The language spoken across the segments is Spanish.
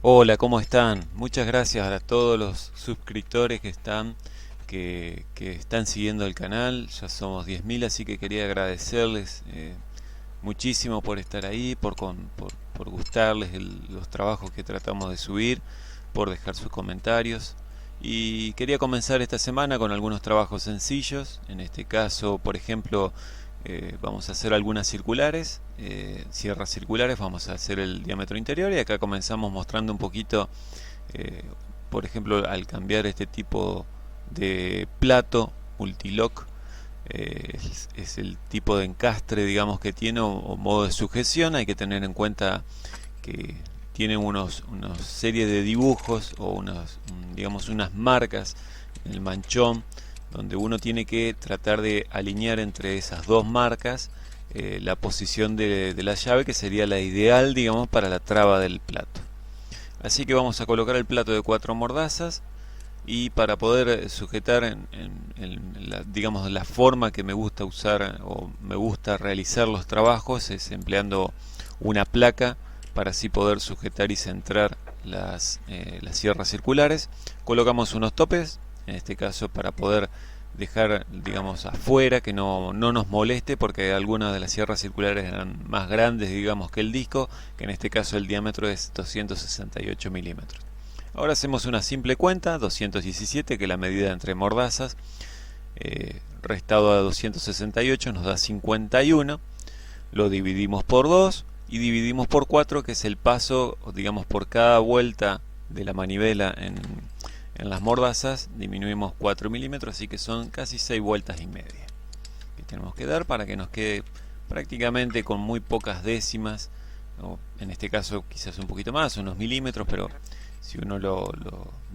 Hola, ¿cómo están? Muchas gracias a todos los suscriptores que están siguiendo el canal. Ya somos 10.000, así que quería agradecerles muchísimo por estar ahí, por gustarles los trabajos que tratamos de subir, por dejar sus comentarios. Y quería comenzar esta semana con algunos trabajos sencillos. En este caso, por ejemplo, vamos a hacer algunas circulares, sierras circulares, vamos a hacer el diámetro interior y acá comenzamos mostrando un poquito, eh, por ejemplo, al cambiar este tipo de plato multilock, es el tipo de encastre, digamos, que tiene o modo de sujeción. Hay que tener en cuenta que tiene unos series de dibujos o digamos, unas marcas en el manchón donde uno tiene que tratar de alinear entre esas dos marcas la posición de la llave, que sería la ideal, digamos, para la traba del plato. Así que vamos a colocar el plato de 4 mordazas, y para poder sujetar en digamos, la forma que me gusta usar o me gusta realizar los trabajos es empleando una placa para así poder sujetar y centrar las sierras circulares. Colocamos unos topes, en este caso para poder dejar, digamos, afuera, que no nos moleste, porque algunas de las sierras circulares eran más grandes, digamos, que el disco, que en este caso el diámetro es 268 milímetros. Ahora hacemos una simple cuenta: 217, que es la medida entre mordazas, restado a 268 nos da 51. Lo dividimos por 2 y dividimos por 4, que es el paso, digamos, por cada vuelta de la manivela en las mordazas. Disminuimos 4 milímetros, así que son casi 6 vueltas y media que tenemos que dar para que nos quede prácticamente con muy pocas décimas, ¿no? En este caso quizás un poquito más, unos milímetros, pero si uno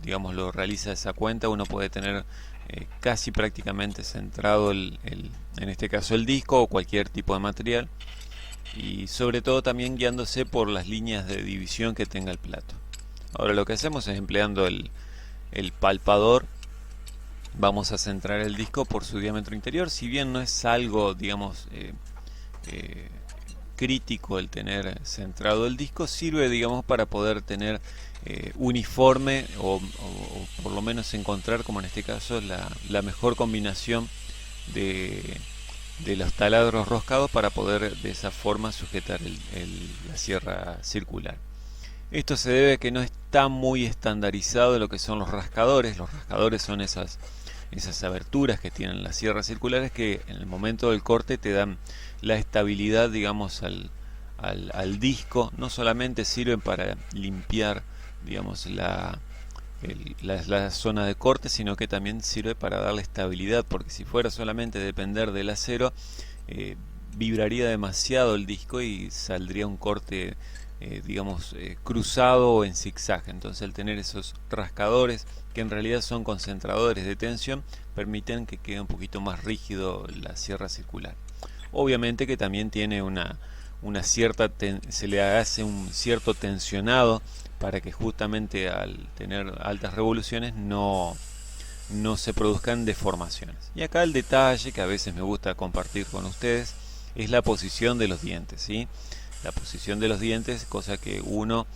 digamos, lo realiza esa cuenta, uno puede tener casi prácticamente centrado en este caso el disco o cualquier tipo de material, y sobre todo también guiándose por las líneas de división que tenga el plato. Ahora lo que hacemos es, empleando el palpador, vamos a centrar el disco por su diámetro interior. Si bien no es algo, digamos, eh, crítico el tener centrado el disco, sirve, digamos, para poder tener uniforme o por lo menos encontrar, como en este caso, la mejor combinación de, de los taladros roscados para poder de esa forma sujetar la sierra circular. Esto se debe a que no está muy estandarizado lo que son los rascadores. Los rascadores son esas aberturas que tienen las sierras circulares, que en el momento del corte te dan la estabilidad, digamos, al disco. No solamente sirven para limpiar, digamos, la zona de corte, sino que también sirve para darle estabilidad, porque si fuera solamente depender del acero, vibraría demasiado el disco y saldría un corte, digamos, cruzado o en zigzag. Entonces, al tener esos rascadores, que en realidad son concentradores de tensión, permiten que quede un poquito más rígido la sierra circular. Obviamente que también tiene una cierta se le hace un cierto tensionado para que justamente al tener altas revoluciones no se produzcan deformaciones. Y acá el detalle que a veces me gusta compartir con ustedes es la posición de los dientes, ¿sí? La posición de los dientes, cosa que uno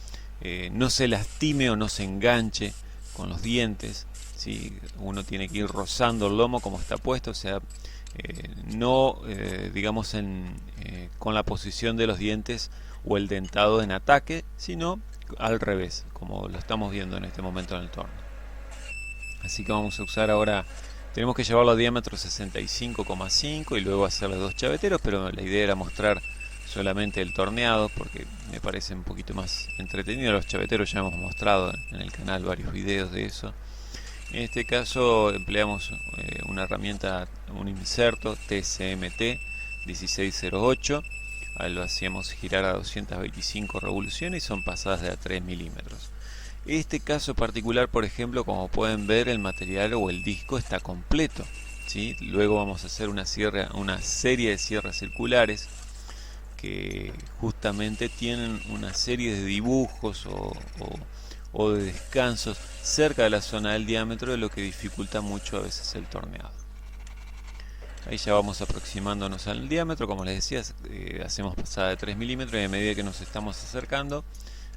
no se lastime o no se enganche con los dientes, ¿sí? Uno tiene que ir rozando el lomo como está puesto, o sea, no, digamos, con la posición de los dientes o el dentado en ataque, sino al revés, como lo estamos viendo en este momento en el torno. Así que vamos a usar ahora, tenemos que llevarlo a diámetro 65,5 y luego hacer los dos chaveteros, pero la idea era mostrar solamente el torneado porque me parece un poquito más entretenido. Los chaveteros ya hemos mostrado en el canal varios videos de eso. En este caso empleamos una herramienta, un inserto TCMT 1608. Lo hacíamos girar a 225 revoluciones y son pasadas de a 3 milímetros. Este caso particular, por ejemplo, como pueden ver, el material o el disco está completo, ¿sí? Luego vamos a hacer una serie de sierras circulares que justamente tienen una serie de dibujos o de descansos cerca de la zona del diámetro, lo que dificulta mucho a veces el torneado. Ahí ya vamos aproximándonos al diámetro, como les decía, hacemos pasada de 3 milímetros y a medida que nos estamos acercando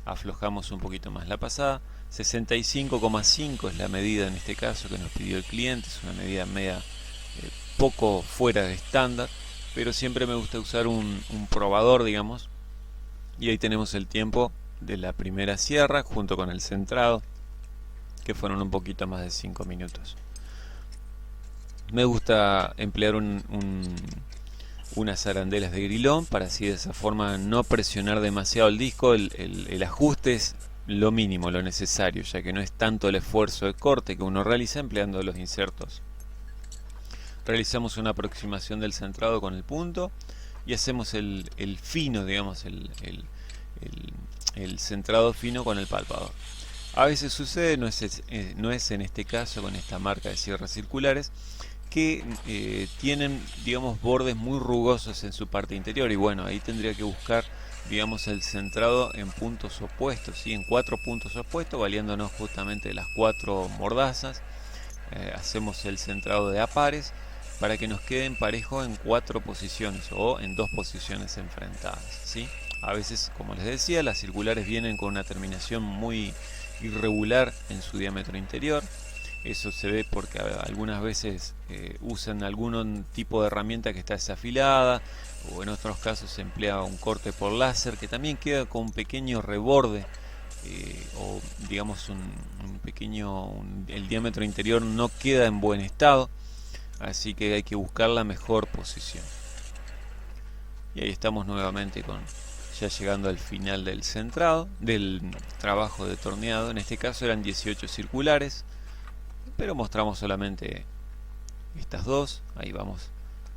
aflojamos un poquito más la pasada. 65,5 es la medida en este caso que nos pidió el cliente, es una medida media poco fuera de estándar, pero siempre me gusta usar un probador, digamos, y ahí tenemos el tiempo de la primera sierra junto con el centrado, que fueron un poquito más de 5 minutos. Me gusta emplear unas arandelas de grilón para así de esa forma no presionar demasiado el disco. El ajuste es lo mínimo, lo necesario, ya que no es tanto el esfuerzo de corte que uno realiza empleando los insertos. Realizamos una aproximación del centrado con el punto y hacemos el fino, digamos, el centrado fino con el palpador. A veces sucede, no es en este caso con esta marca de sierras circulares, que tienen, digamos, bordes muy rugosos en su parte interior, y bueno, ahí tendría que buscar, digamos, el centrado en puntos opuestos, ¿sí? En 4 puntos opuestos, valiéndonos justamente de las 4 mordazas. Hacemos el centrado de a pares para que nos queden parejos en 4 posiciones o en 2 posiciones enfrentadas, ¿sí? A veces, como les decía, las circulares vienen con una terminación muy irregular en su diámetro interior. Eso se ve porque algunas veces usan algún tipo de herramienta que está desafilada, o en otros casos se emplea un corte por láser que también queda con un pequeño reborde, o digamos el diámetro interior no queda en buen estado, así que hay que buscar la mejor posición. Y ahí estamos nuevamente ya llegando al final del centrado, del trabajo de torneado. En este caso eran 18 circulares, pero mostramos solamente estas dos. Ahí vamos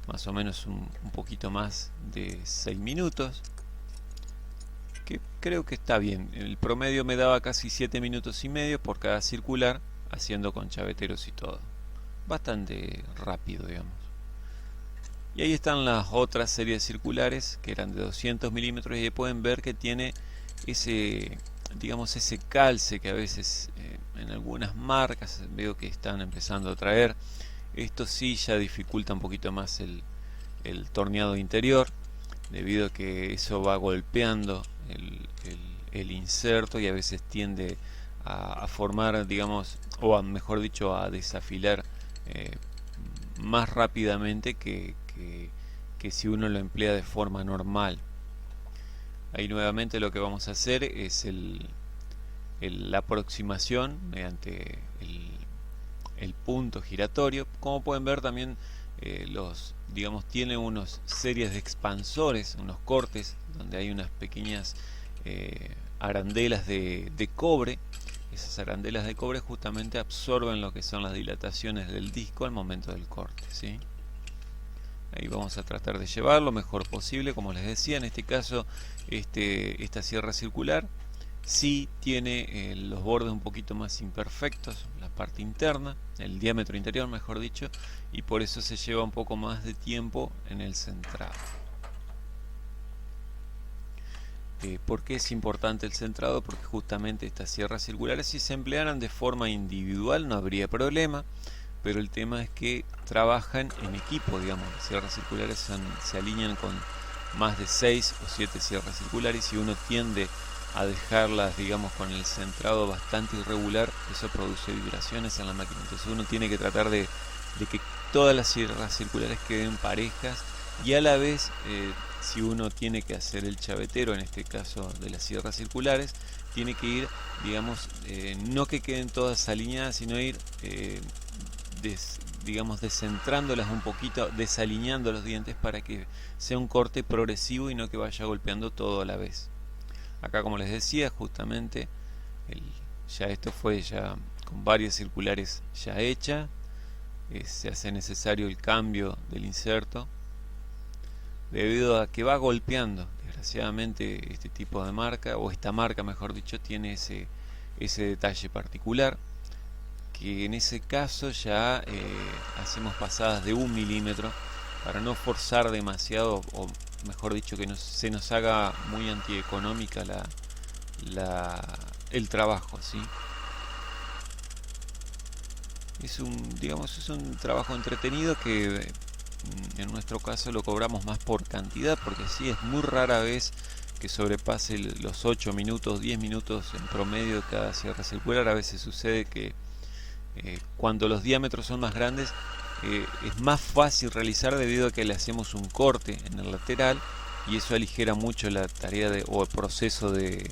más o menos un poquito más de 6 minutos, que creo que está bien. El promedio me daba casi 7 minutos y medio por cada circular, haciendo con chaveteros y todo. Bastante rápido, digamos. Y ahí están las otras series circulares que eran de 200 milímetros, y ahí pueden ver que tiene ese, digamos, ese calce que a veces en algunas marcas veo que están empezando a traer. Esto sí ya dificulta un poquito más el torneado interior, debido a que eso va golpeando el inserto y a veces tiende a formar, digamos, o mejor dicho, a desafilar más rápidamente que si uno lo emplea de forma normal. Ahí nuevamente lo que vamos a hacer es la aproximación mediante el punto giratorio. Como pueden ver también digamos, tiene unas series de expansores, unos cortes donde hay unas pequeñas arandelas de cobre. Esas arandelas de cobre justamente absorben lo que son las dilataciones del disco al momento del corte, ¿sí? Ahí vamos a tratar de llevar lo mejor posible. Como les decía, en este caso esta sierra circular sí tiene los bordes un poquito más imperfectos, la parte interna, el diámetro interior mejor dicho, y por eso se lleva un poco más de tiempo en el centrado. ¿Por qué es importante el centrado? Porque justamente estas sierras circulares, si se emplearan de forma individual no habría problema, pero el tema es que trabajan en equipo, digamos. Las sierras circulares se alinean con más de 6 o 7 sierras circulares, y uno tiende a dejarlas, digamos, con el centrado bastante irregular. Eso produce vibraciones en la máquina. Entonces uno tiene que tratar de que todas las sierras circulares queden parejas, y a la vez si uno tiene que hacer el chavetero, en este caso de las sierras circulares, tiene que ir, digamos, no que queden todas alineadas, sino ir digamos, descentrándolas un poquito, desalineando los dientes para que sea un corte progresivo y no que vaya golpeando todo a la vez. Acá, como les decía, justamente ya esto fue ya con varias circulares ya hecha. Se hace necesario el cambio del inserto debido a que va golpeando. Desgraciadamente este tipo de marca, o esta marca mejor dicho, tiene ese detalle particular, que en ese caso ya hacemos pasadas de 1 milímetro para no forzar demasiado, o mejor dicho, que se nos haga muy antieconómica el trabajo, ¿sí? Es un trabajo entretenido que en nuestro caso lo cobramos más por cantidad, porque sí, es muy rara vez que sobrepase los 8 minutos, 10 minutos en promedio de cada cierre circular. A veces sucede que cuando los diámetros son más grandes es más fácil realizar debido a que le hacemos un corte en el lateral y eso aligera mucho la tarea o el proceso de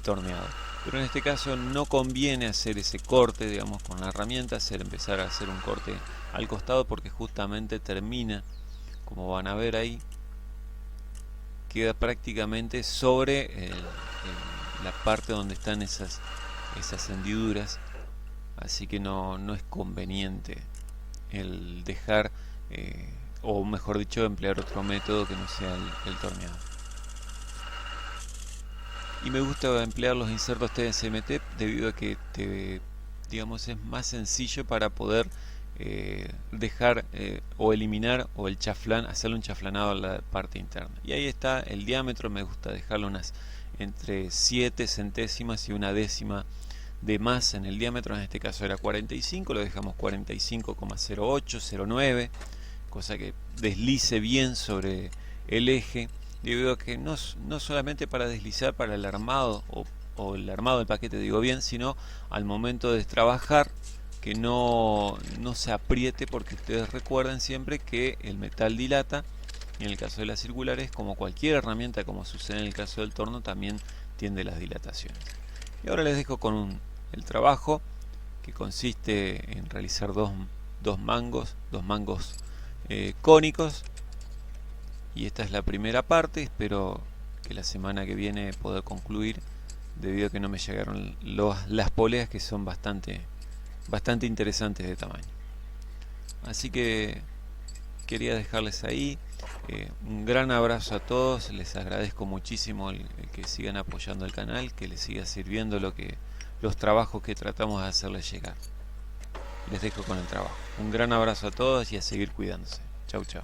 torneado. Pero en este caso no conviene hacer ese corte, digamos, con la herramienta, empezar a hacer un corte al costado, porque justamente termina, como van a ver ahí, queda prácticamente sobre la parte donde están esas hendiduras, así que no es conveniente el dejar, o mejor dicho, emplear otro método que no sea el torneado. Y me gusta emplear los insertos TSMT debido a que digamos, es más sencillo para poder dejar o eliminar o el chaflán, hacerle un chaflanado a la parte interna. Y ahí está el diámetro. Me gusta dejarlo entre 7 centésimas y una décima de más en el diámetro. En este caso era 45, lo dejamos 45,08, 09, cosa que deslice bien sobre el eje, debido a que no solamente para deslizar para el armado o el armado del paquete, digo bien, sino al momento de trabajar, que no se apriete, porque ustedes recuerden siempre que el metal dilata. En el caso de las circulares, como cualquier herramienta, como sucede en el caso del torno, también tiende las dilataciones. Y ahora les dejo con el trabajo, que consiste en realizar dos mangos cónicos. Y esta es la primera parte. Espero que la semana que viene poder concluir, debido a que no me llegaron las poleas, que son bastante interesantes de tamaño. Así que quería dejarles ahí un gran abrazo a todos. Les agradezco muchísimo el que sigan apoyando el canal, que les siga sirviendo los trabajos que tratamos de hacerles llegar. Les dejo con el trabajo. Un gran abrazo a todos y a seguir cuidándose. Chau, chau.